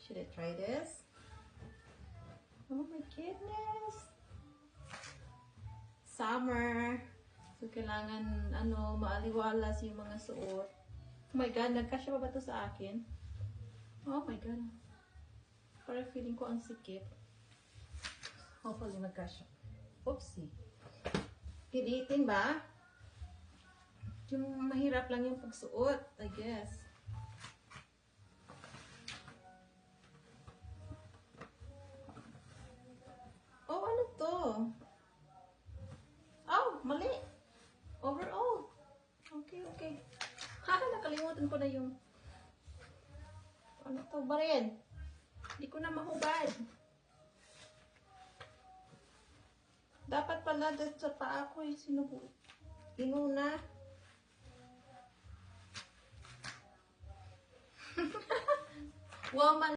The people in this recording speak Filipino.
Should I try this? Oh my goodness! Summer. So, kailangan, maaliwalas yung mga suot. Oh my God, nagkasya pa ba ito sa akin? Oh my God. Parang feeling ko ang sikip. Hopefully, magkasya. Oopsie. Pilitin ba? Yung mahirap lang yung pagsuot, I guess. Oh, ano to? Oh, mali. Overall. Okay. Nakalimutan ko na yung ano to ba rin? Hindi ko na mahubad. Dapat pala sa paa ko yung inuna. Woman.